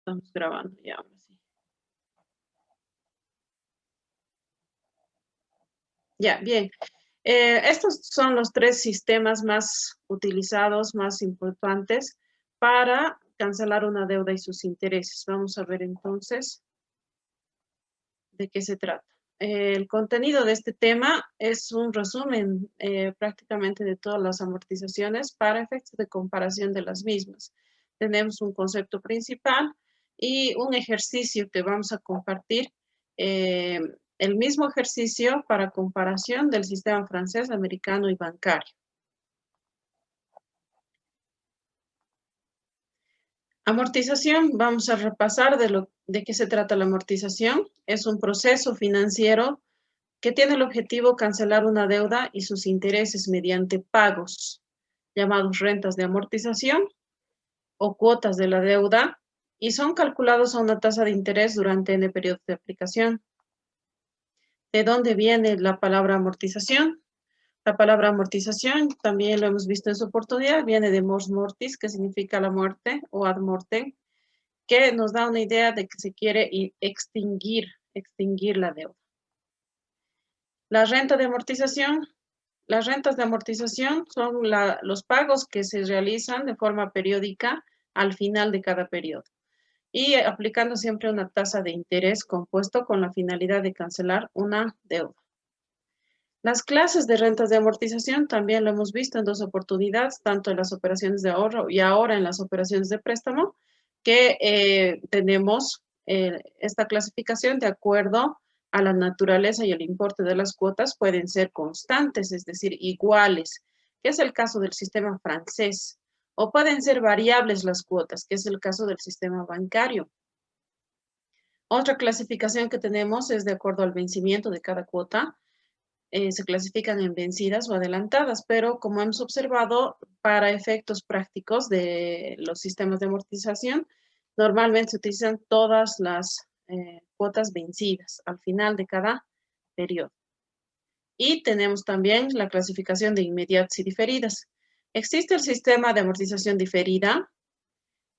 Estamos grabando ya. Ahora sí. Ya, bien. Estos son los tres sistemas más utilizados, más importantes para cancelar una deuda y sus intereses. Vamos a ver entonces de qué se trata. El contenido de este tema es un resumen prácticamente de todas las amortizaciones para efectos de comparación de las mismas. Tenemos un concepto principal y un ejercicio que vamos a compartir. El mismo ejercicio para comparación del sistema francés, americano y bancario. Amortización, vamos a repasar de qué se trata la amortización. Es un proceso financiero que tiene el objetivo cancelar una deuda y sus intereses mediante pagos, llamados rentas de amortización o cuotas de la deuda, y son calculados a una tasa de interés durante N periodos de aplicación. ¿De dónde viene la palabra amortización? La palabra amortización, también lo hemos visto en su oportunidad, viene de mors mortis, que significa la muerte, o ad mortem, que nos da una idea de que se quiere extinguir la deuda. La renta de amortización. Las rentas de amortización son los pagos que se realizan de forma periódica al final de cada periodo y aplicando siempre una tasa de interés compuesto con la finalidad de cancelar una deuda. Las clases de rentas de amortización también lo hemos visto en dos oportunidades, tanto en las operaciones de ahorro y ahora en las operaciones de préstamo, que tenemos esta clasificación de acuerdo a la naturaleza y el importe de las cuotas pueden ser constantes, es decir, iguales, que es el caso del sistema francés, o pueden ser variables las cuotas, que es el caso del sistema bancario. Otra clasificación que tenemos es de acuerdo al vencimiento de cada cuota, se clasifican en vencidas o adelantadas, pero como hemos observado, para efectos prácticos de los sistemas de amortización, normalmente se utilizan todas las cuotas vencidas al final de cada periodo. Y tenemos también la clasificación de inmediatas y diferidas. Existe el sistema de amortización diferida,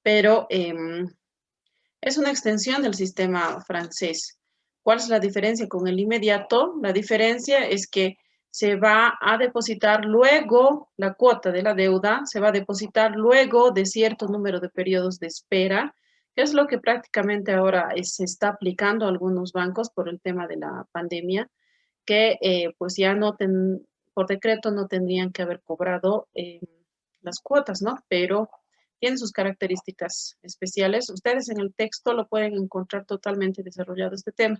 pero es una extensión del sistema francés. ¿Cuál es la diferencia con el inmediato? La diferencia es que se va a depositar luego la cuota de la deuda, se va a depositar luego de cierto número de periodos de espera, que es lo que prácticamente ahora se está aplicando a algunos bancos por el tema de la pandemia, que pues ya por decreto no tendrían que haber cobrado las cuotas, ¿no? Pero tiene sus características especiales. Ustedes en el texto lo pueden encontrar totalmente desarrollado este tema.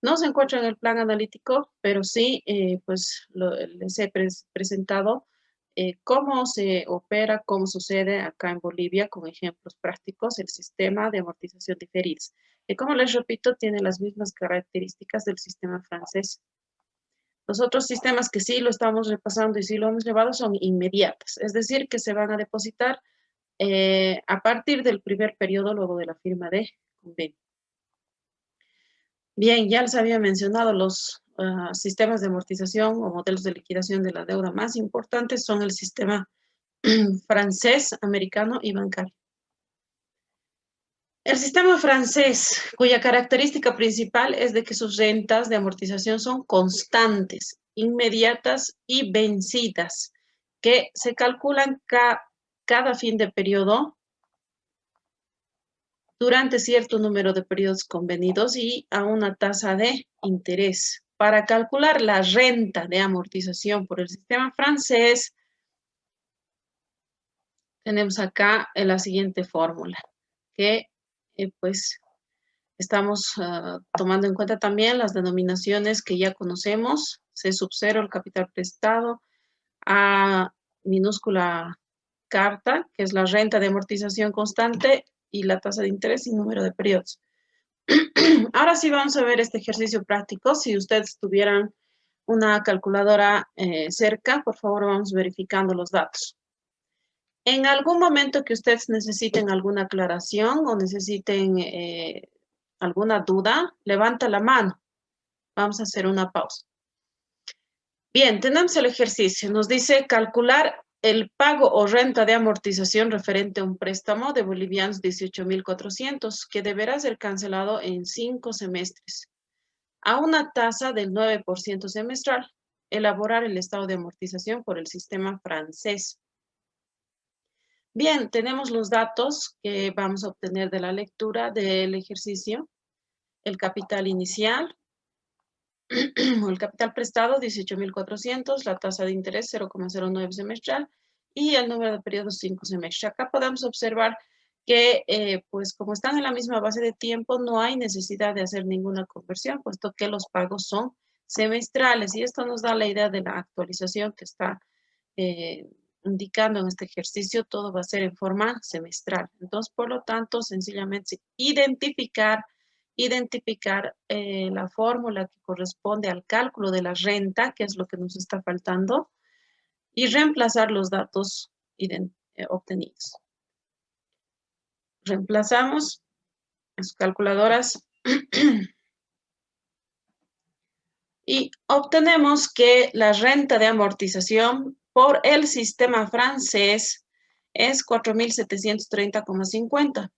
No se encuentra en el plan analítico, pero sí, pues les he presentado cómo se opera, cómo sucede acá en Bolivia, con ejemplos prácticos, el sistema de amortización diferida. Y como les repito, tiene las mismas características del sistema francés. Los otros sistemas que sí lo estamos repasando y sí lo hemos llevado son inmediatas, es decir, que se van a depositar a partir del primer periodo luego de la firma de convenio. Bien, ya les había mencionado los sistemas de amortización o modelos de liquidación de la deuda más importantes son el sistema francés, americano y bancario. El sistema francés, cuya característica principal es de que sus rentas de amortización son constantes, inmediatas y vencidas, que se calculan cada fin de periodo durante cierto número de periodos convenidos y a una tasa de interés. Para calcular la renta de amortización por el sistema francés, tenemos acá la siguiente fórmula, que pues estamos tomando en cuenta también las denominaciones que ya conocemos, C sub 0, el capital prestado, A minúscula carta, que es la renta de amortización constante, y la tasa de interés y número de periodos. Ahora sí vamos a ver este ejercicio práctico. Si ustedes tuvieran una calculadora cerca, por favor vamos verificando los datos. En algún momento que ustedes necesiten alguna aclaración o necesiten alguna duda, levanta la mano. Vamos a hacer una pausa. Bien, tenemos el ejercicio. Nos dice calcular el pago o renta de amortización referente a un préstamo de bolivianos 18.400 que deberá ser cancelado en 5 semestres a una tasa del 9% semestral. Elaborar el estado de amortización por el sistema francés. Bien, tenemos los datos que vamos a obtener de la lectura del ejercicio. El capital inicial, o el capital prestado, 18.400, la tasa de interés 0,09 semestral y el número de periodos 5 semestres. Acá podemos observar que, pues como están en la misma base de tiempo, no hay necesidad de hacer ninguna conversión, puesto que los pagos son semestrales y esto nos da la idea de la actualización que está indicando en este ejercicio. Todo va a ser en forma semestral. Entonces, por lo tanto, sencillamente identificar la fórmula que corresponde al cálculo de la renta, que es lo que nos está faltando, y reemplazar los datos obtenidos. Reemplazamos en sus calculadoras y obtenemos que la renta de amortización por el sistema francés es 4.730,50.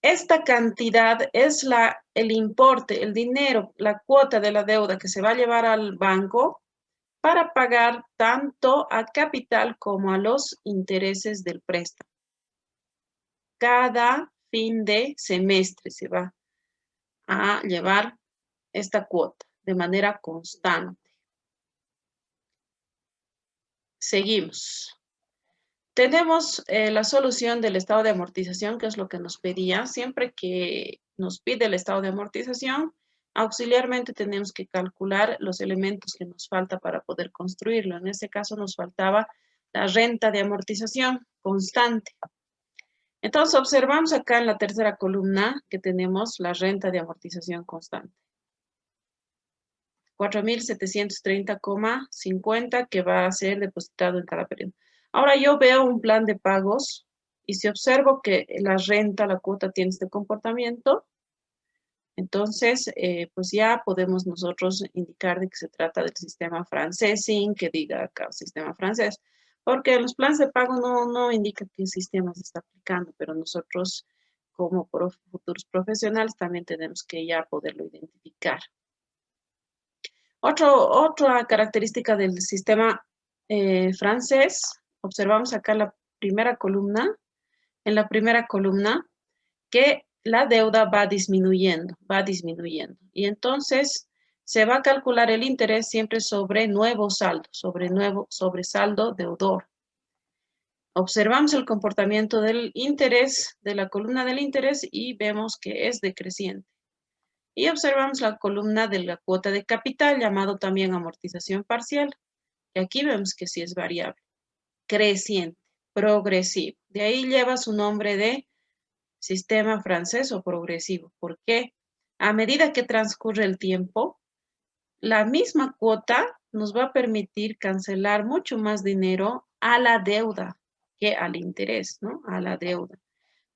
Esta cantidad es el importe, el dinero, la cuota de la deuda que se va a llevar al banco para pagar tanto a capital como a los intereses del préstamo. Cada fin de semestre se va a llevar esta cuota de manera constante. Seguimos. Tenemos la solución del estado de amortización, que es lo que nos pedía. Siempre que nos pide el estado de amortización, auxiliarmente tenemos que calcular los elementos que nos falta para poder construirlo. En este caso nos faltaba la renta de amortización constante. Entonces observamos acá en la tercera columna que tenemos la renta de amortización constante. 4.730,50 que va a ser depositado en cada periodo. Ahora yo veo un plan de pagos y si observo que la renta, la cuota tiene este comportamiento, entonces pues ya podemos nosotros indicar de que se trata del sistema francés sin que diga acá sistema francés, porque los planes de pago no indica qué sistema se está aplicando, pero nosotros como futuros profesionales también tenemos que ya poderlo identificar. Otra característica del sistema francés, observamos acá la primera columna, en la primera columna, que la deuda va disminuyendo. Y entonces se va a calcular el interés siempre sobre nuevo saldo, sobre saldo deudor. Observamos el comportamiento del interés, de la columna del interés, y vemos que es decreciente. Y observamos la columna de la cuota de capital, llamado también amortización parcial. Y aquí vemos que sí es variable, creciente, progresivo. De ahí lleva su nombre de sistema francés o progresivo. ¿Por qué? A medida que transcurre el tiempo, la misma cuota nos va a permitir cancelar mucho más dinero a la deuda que al interés, ¿no? A la deuda.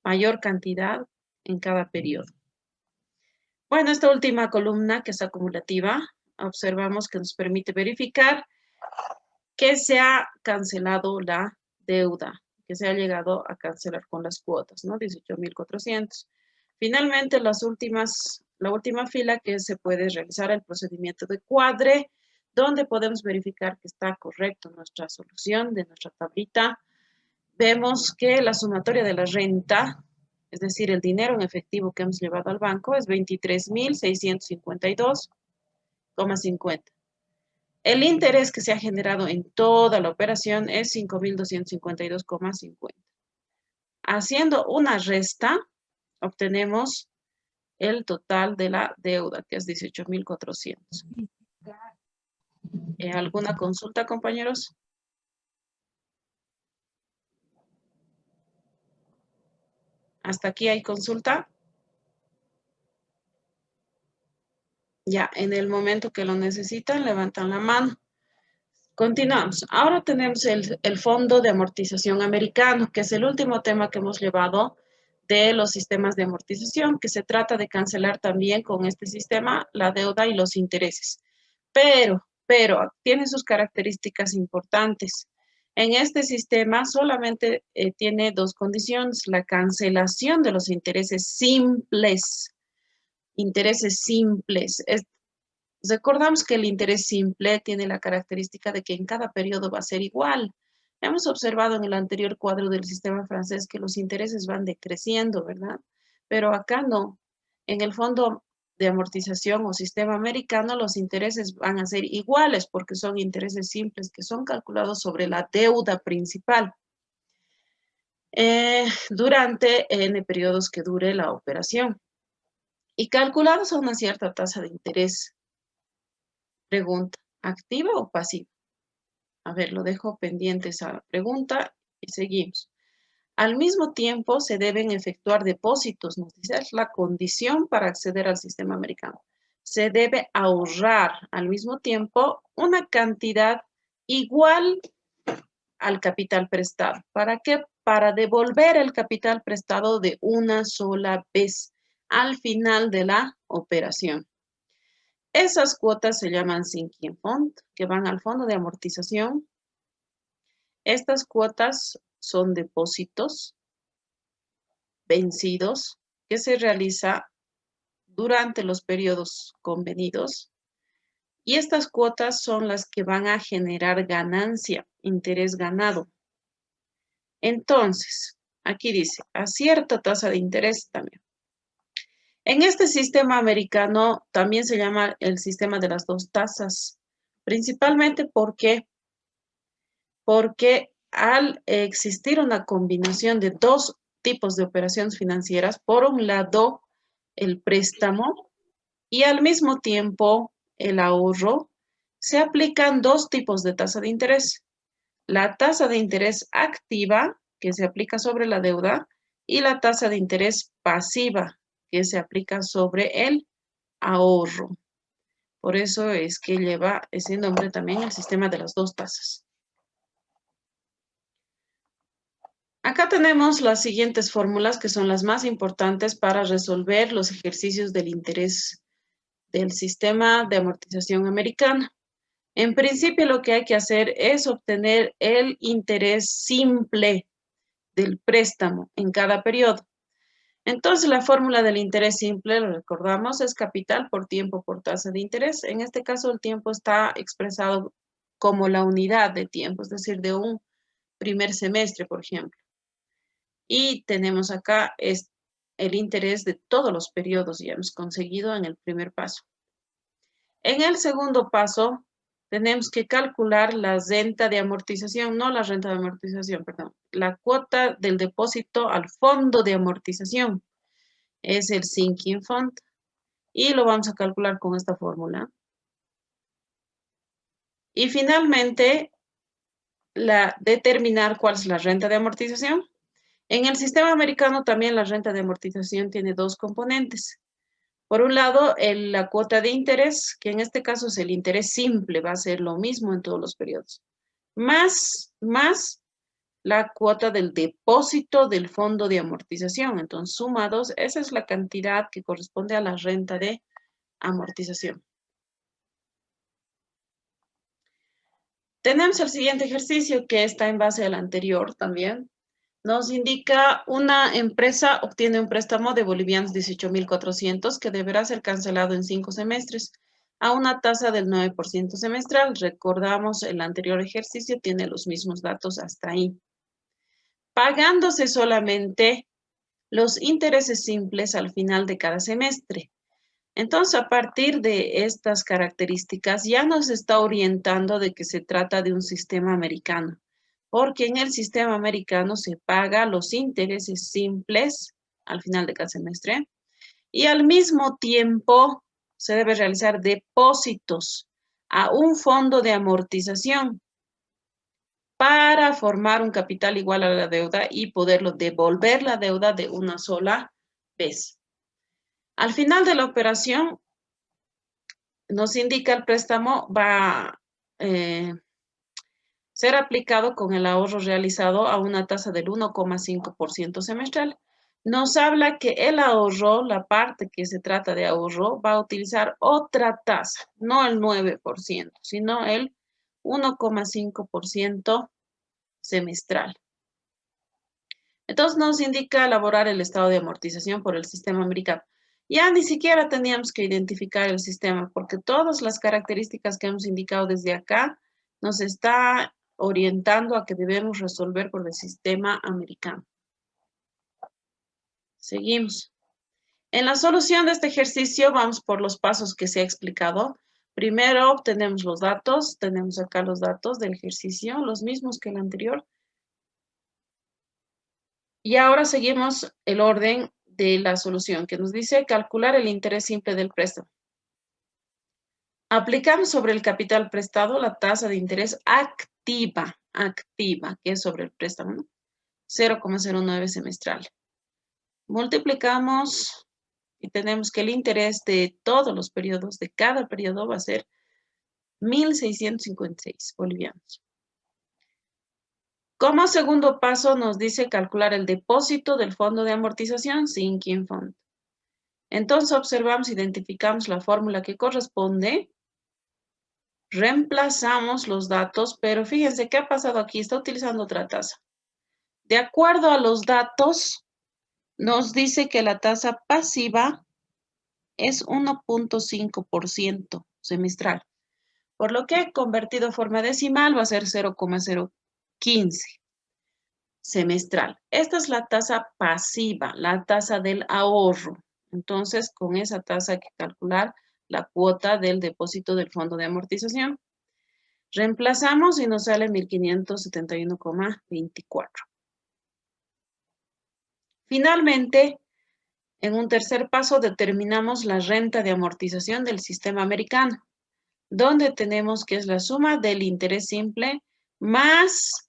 Mayor cantidad en cada periodo. Bueno, esta última columna, que es acumulativa, observamos que nos permite verificar que se ha cancelado la deuda, que se ha llegado a cancelar con las cuotas, ¿no? 18.400. Finalmente, la última fila, que se puede realizar el procedimiento de cuadre, donde podemos verificar que está correcto nuestra solución de nuestra tablita. Vemos que la sumatoria de la renta, es decir, el dinero en efectivo que hemos llevado al banco, es 23.652,50. El interés que se ha generado en toda la operación es 5.252,50. Haciendo una resta, obtenemos el total de la deuda, que es 18.400. ¿Alguna consulta, compañeros? ¿Hasta aquí hay consulta? Ya, en el momento que lo necesitan, levantan la mano. Continuamos. Ahora tenemos el Fondo de Amortización Americano, que es el último tema que hemos llevado de los sistemas de amortización, que se trata de cancelar también con este sistema la deuda y los intereses. Pero tiene sus características importantes. En este sistema solamente tiene dos condiciones: la cancelación de los intereses simples. Intereses simples. Recordamos que el interés simple tiene la característica de que en cada periodo va a ser igual. Hemos observado en el anterior cuadro del sistema francés que los intereses van decreciendo, ¿verdad? Pero acá no. En el fondo de amortización o sistema americano, los intereses van a ser iguales porque son intereses simples que son calculados sobre la deuda principal durante N periodos que dure la operación y calculados a una cierta tasa de interés. Pregunta: ¿activa o pasiva? A ver, lo dejo pendiente esa pregunta y seguimos. Al mismo tiempo, se deben efectuar depósitos, nos dice, es la condición para acceder al sistema americano. Se debe ahorrar al mismo tiempo una cantidad igual al capital prestado. ¿Para qué? Para devolver el capital prestado de una sola vez al final de la operación. Esas cuotas se llaman sinking fund, que van al fondo de amortización. Estas cuotas son depósitos vencidos que se realiza durante los periodos convenidos. Y estas cuotas son las que van a generar ganancia, interés ganado. Entonces, aquí dice, a cierta tasa de interés también. En este sistema americano también se llama el sistema de las dos tasas, principalmente porque al existir una combinación de dos tipos de operaciones financieras, por un lado el préstamo y al mismo tiempo el ahorro, se aplican dos tipos de tasa de interés. La tasa de interés activa, que se aplica sobre la deuda, y la tasa de interés pasiva, que se aplica sobre el ahorro. Por eso es que lleva ese nombre también el sistema de las dos tasas. Acá tenemos las siguientes fórmulas que son las más importantes para resolver los ejercicios del interés del sistema de amortización americano. En principio, lo que hay que hacer es obtener el interés simple del préstamo en cada periodo. Entonces, la fórmula del interés simple, lo recordamos, es capital por tiempo por tasa de interés. En este caso, el tiempo está expresado como la unidad de tiempo, es decir, de un primer semestre, por ejemplo. Y tenemos acá el interés de todos los periodos, ya hemos conseguido en el primer paso. En el segundo paso, tenemos que calcular la renta de amortización, no la renta de amortización, perdón, la cuota del depósito al fondo de amortización. Es el sinking fund. Y lo vamos a calcular con esta fórmula. Y finalmente, determinar cuál es la renta de amortización. En el sistema americano también la renta de amortización tiene dos componentes. Por un lado, la cuota de interés, que en este caso es el interés simple, va a ser lo mismo en todos los periodos, más la cuota del depósito del fondo de amortización. Entonces, sumados, esa es la cantidad que corresponde a la renta de amortización. Tenemos el siguiente ejercicio que está en base al anterior también. Nos indica una empresa obtiene un préstamo de bolivianos 18.400 que deberá ser cancelado en 5 semestres a una tasa del 9% semestral. Recordamos el anterior ejercicio, tiene los mismos datos hasta ahí. Pagándose solamente los intereses simples al final de cada semestre. Entonces, a partir de estas características, ya nos está orientando de que se trata de un sistema americano, porque en el sistema americano se paga los intereses simples al final de cada semestre y al mismo tiempo se debe realizar depósitos a un fondo de amortización para formar un capital igual a la deuda y poderlo devolver la deuda de una sola vez. Al final de la operación, nos indica el préstamo va a ser aplicado con el ahorro realizado a una tasa del 1,5% semestral. Nos habla que el ahorro, la parte que se trata de ahorro, va a utilizar otra tasa, no el 9%, sino el 1,5% semestral. Entonces nos indica elaborar el estado de amortización por el sistema americano. Ya ni siquiera teníamos que identificar el sistema, porque todas las características que hemos indicado desde acá nos está orientando a que debemos resolver por el sistema americano. Seguimos. En la solución de este ejercicio vamos por los pasos que se ha explicado. Primero obtenemos los datos, tenemos acá los datos del ejercicio, los mismos que el anterior. Y ahora seguimos el orden de la solución, que nos dice calcular el interés simple del préstamo. Aplicamos sobre el capital prestado la tasa de interés activa, que es sobre el préstamo, ¿no? 0,09 semestral. Multiplicamos y tenemos que el interés de todos los periodos, de cada periodo, va a ser 1.656 bolivianos. Como segundo paso nos dice calcular el depósito del fondo de amortización Sinking Fund. Entonces observamos, identificamos la fórmula que corresponde, reemplazamos los datos, pero fíjense qué ha pasado aquí, está utilizando otra tasa. De acuerdo a los datos, nos dice que la tasa pasiva es 1.5% semestral, por lo que convertido a forma decimal va a ser 0,015 semestral. Esta es la tasa pasiva, la tasa del ahorro. Entonces, con esa tasa hay que calcular la cuota del depósito del fondo de amortización. Reemplazamos y nos sale 1.571,24. Finalmente, en un tercer paso determinamos la renta de amortización del sistema americano, donde tenemos que es la suma del interés simple más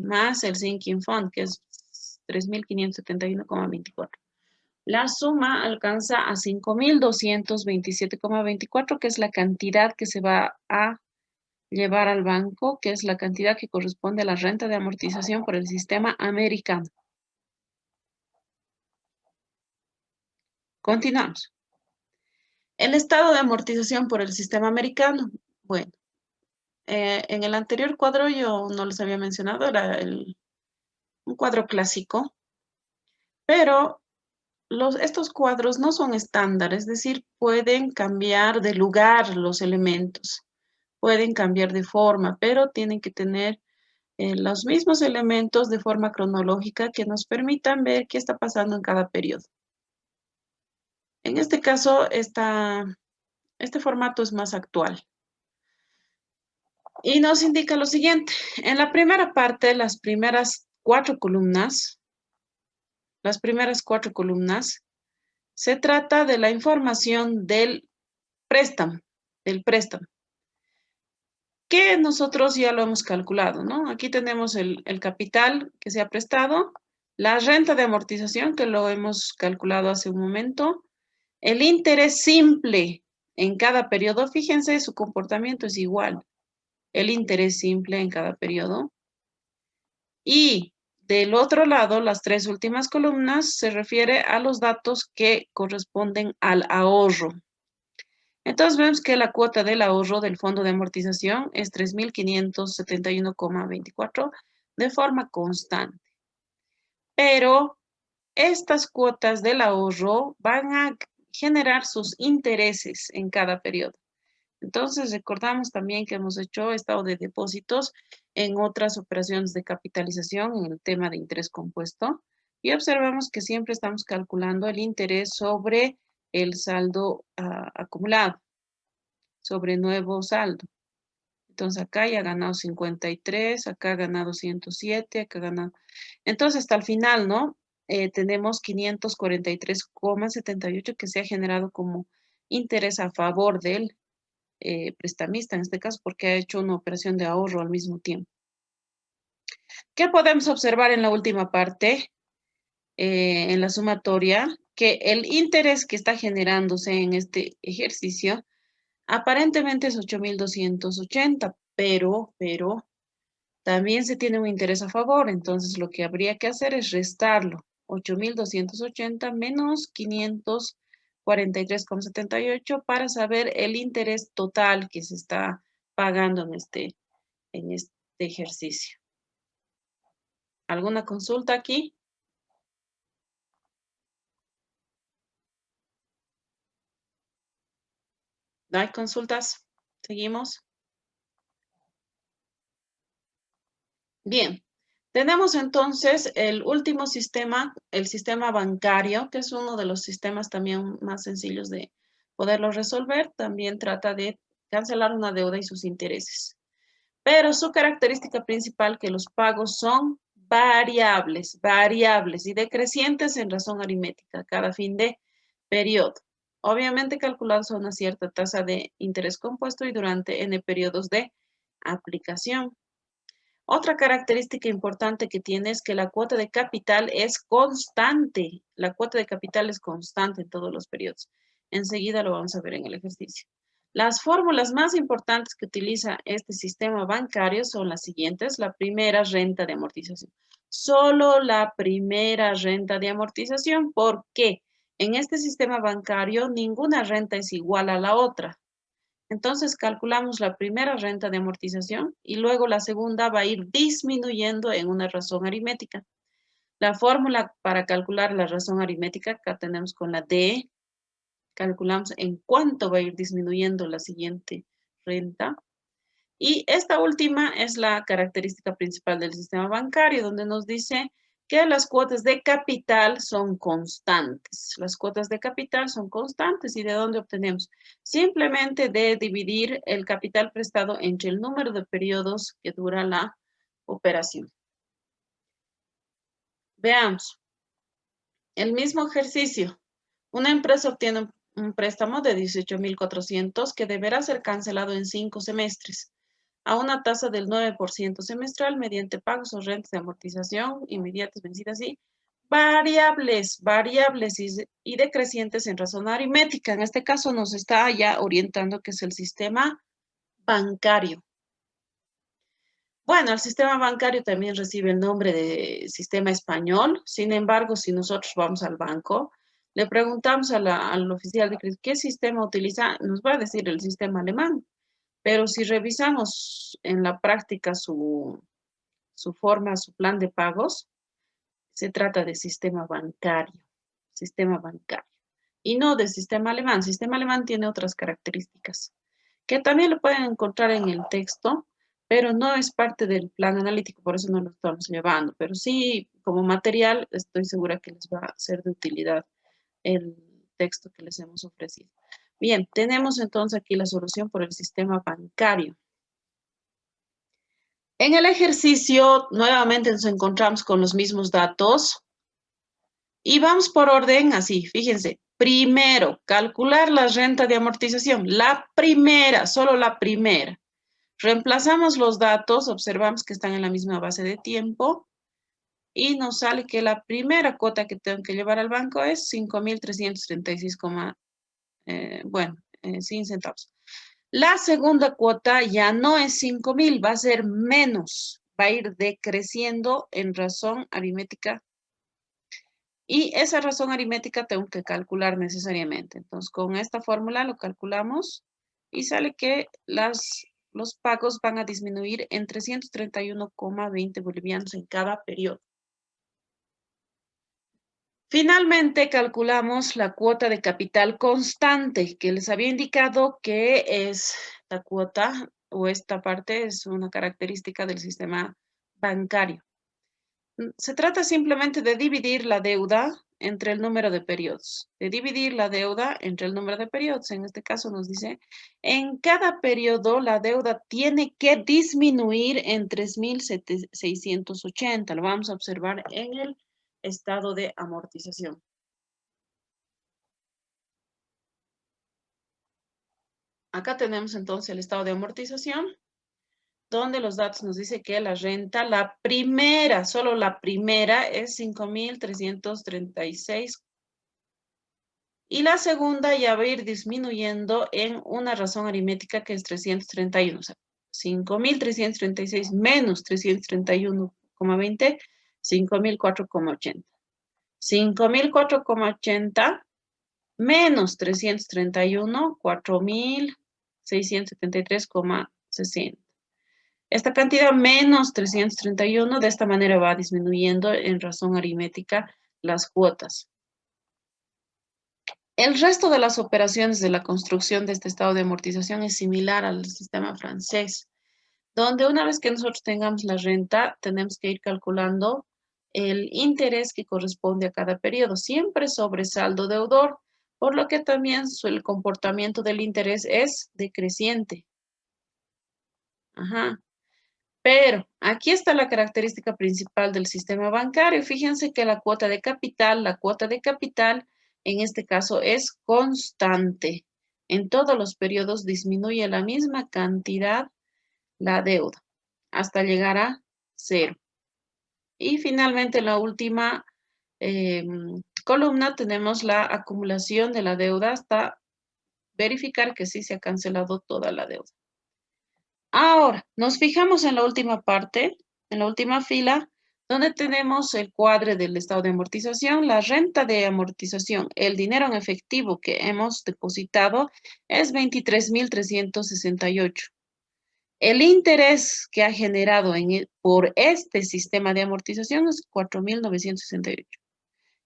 más el sinking fund, que es 3.571,24. La suma alcanza a 5.227,24, que es la cantidad que se va a llevar al banco, que es la cantidad que corresponde a la renta de amortización por el sistema americano. Continuamos. El estado de amortización por el sistema americano. Bueno, en el anterior cuadro yo no les había mencionado, era un cuadro clásico, pero estos cuadros no son estándar, es decir, pueden cambiar de lugar los elementos, pueden cambiar de forma, pero tienen que tener los mismos elementos de forma cronológica que nos permitan ver qué está pasando en cada periodo. En este caso, este formato es más actual. Y nos indica lo siguiente. En la primera parte, las primeras cuatro columnas, se trata de la información del préstamo, que nosotros ya lo hemos calculado, ¿no? Aquí tenemos el capital que se ha prestado, la renta de amortización, que lo hemos calculado hace un momento, el interés simple en cada periodo, fíjense, su comportamiento es igual, el interés simple en cada periodo. Y del otro lado, las tres últimas columnas se refiere a los datos que corresponden al ahorro. Entonces vemos que la cuota del ahorro del fondo de amortización es 3.571,24 de forma constante. Pero estas cuotas del ahorro van a generar sus intereses en cada periodo. Entonces, recordamos también que hemos hecho estado de depósitos en otras operaciones de capitalización en el tema de interés compuesto y observamos que siempre estamos calculando el interés sobre el saldo acumulado, sobre nuevo saldo. Entonces, acá ya ha ganado 53, acá ha ganado 107, acá ha ganado... Entonces, hasta el final, ¿no? Tenemos 543,78 que se ha generado como interés a favor del prestamista, en este caso, porque ha hecho una operación de ahorro al mismo tiempo. ¿Qué podemos observar en la última parte? En la sumatoria, que el interés que está generándose en este ejercicio aparentemente es 8.280, pero también se tiene un interés a favor, entonces lo que habría que hacer es restarlo. 8.280 menos 543,78 para saber el interés total que se está pagando en este ejercicio. ¿Alguna consulta aquí? ¿No hay consultas? ¿Seguimos? Bien. Tenemos entonces el último sistema, el sistema bancario, que es uno de los sistemas también más sencillos de poderlo resolver. También trata de cancelar una deuda y sus intereses. Pero su característica principal que los pagos son variables y decrecientes en razón aritmética cada fin de periodo. Obviamente calculados a una cierta tasa de interés compuesto y durante n periodos de aplicación. Otra característica importante que tiene es que la cuota de capital es constante. La cuota de capital es constante en todos los periodos. Enseguida lo vamos a ver en el ejercicio. Las fórmulas más importantes que utiliza este sistema bancario son las siguientes. La primera, renta de amortización. Solo la primera renta de amortización. ¿Por qué? En este sistema bancario ninguna renta es igual a la otra. Entonces calculamos la primera renta de amortización y luego la segunda va a ir disminuyendo en una razón aritmética. La fórmula para calcular la razón aritmética, acá tenemos con la D, calculamos en cuánto va a ir disminuyendo la siguiente renta. Y esta última es la característica principal del sistema bancario, donde nos dice que las cuotas de capital son constantes. Las cuotas de capital son constantes. ¿Y de dónde obtenemos? Simplemente de dividir el capital prestado entre el número de periodos que dura la operación. Veamos. El mismo ejercicio. Una empresa obtiene un préstamo de 18.400 que deberá ser cancelado en 5 semestres a una tasa del 9% semestral mediante pagos o rentas de amortización inmediatas vencidas y variables y decrecientes en razón aritmética. En este caso nos está ya orientando que es el sistema bancario. Bueno, el sistema bancario también recibe el nombre de sistema español. Sin embargo, si nosotros vamos al banco, le preguntamos al oficial de crédito qué sistema utiliza, nos va a decir el sistema alemán. Pero si revisamos en la práctica su forma, su plan de pagos, se trata de sistema bancario, y no de sistema alemán. Sistema alemán tiene otras características que también lo pueden encontrar en el texto, pero no es parte del plan analítico, por eso no lo estamos llevando. Pero sí, como material, estoy segura que les va a ser de utilidad el texto que les hemos ofrecido. Bien, tenemos entonces aquí la solución por el sistema bancario. En el ejercicio, nuevamente nos encontramos con los mismos datos y vamos por orden así, fíjense. Primero, calcular la renta de amortización. La primera, solo la primera. Reemplazamos los datos, observamos que están en la misma base de tiempo y nos sale que la primera cuota que tengo que llevar al banco es 5.336, sin centavos. La segunda cuota ya no es 5.000, va a ser menos, va a ir decreciendo en razón aritmética. Y esa razón aritmética tengo que calcular necesariamente. Entonces, con esta fórmula lo calculamos y sale que los pagos van a disminuir en 331,20 bolivianos en cada periodo. Finalmente, calculamos la cuota de capital constante, que les había indicado que es la cuota o esta parte es una característica del sistema bancario. Se trata simplemente de dividir la deuda entre el número de periodos. En este caso nos dice, en cada periodo la deuda tiene que disminuir en 3.680. Lo vamos a observar en el estado de amortización. Acá tenemos entonces el estado de amortización, donde los datos nos dicen que la renta, la primera, solo la primera es 5.336. Y la segunda ya va a ir disminuyendo en una razón aritmética que es 331. O sea, 5.336 menos 331,20, 5.004,80. 5.004,80 menos 331, 4.673,60. Esta cantidad menos 331, de esta manera va disminuyendo en razón aritmética las cuotas. El resto de las operaciones de la construcción de este estado de amortización es similar al sistema francés, donde una vez que nosotros tengamos la renta, tenemos que ir calculando el interés que corresponde a cada periodo, siempre sobre saldo deudor, por lo que también el comportamiento del interés es decreciente. Ajá. Pero aquí está la característica principal del sistema bancario. Fíjense que la cuota de capital, en este caso es constante. En todos los periodos disminuye la misma cantidad la deuda hasta llegar a cero. Y finalmente en la última columna tenemos la acumulación de la deuda hasta verificar que sí se ha cancelado toda la deuda. Ahora, nos fijamos en la última parte, en la última fila, donde tenemos el cuadre del estado de amortización, la renta de amortización, el dinero en efectivo que hemos depositado es 23.368. El interés que ha generado por este sistema de amortización es 4.968.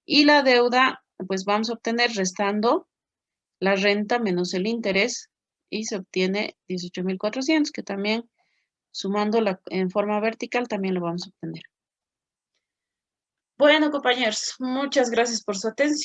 Y la deuda, pues vamos a obtener restando la renta menos el interés y se obtiene 18.400, que también sumándola en forma vertical también lo vamos a obtener. Bueno, compañeros, muchas gracias por su atención.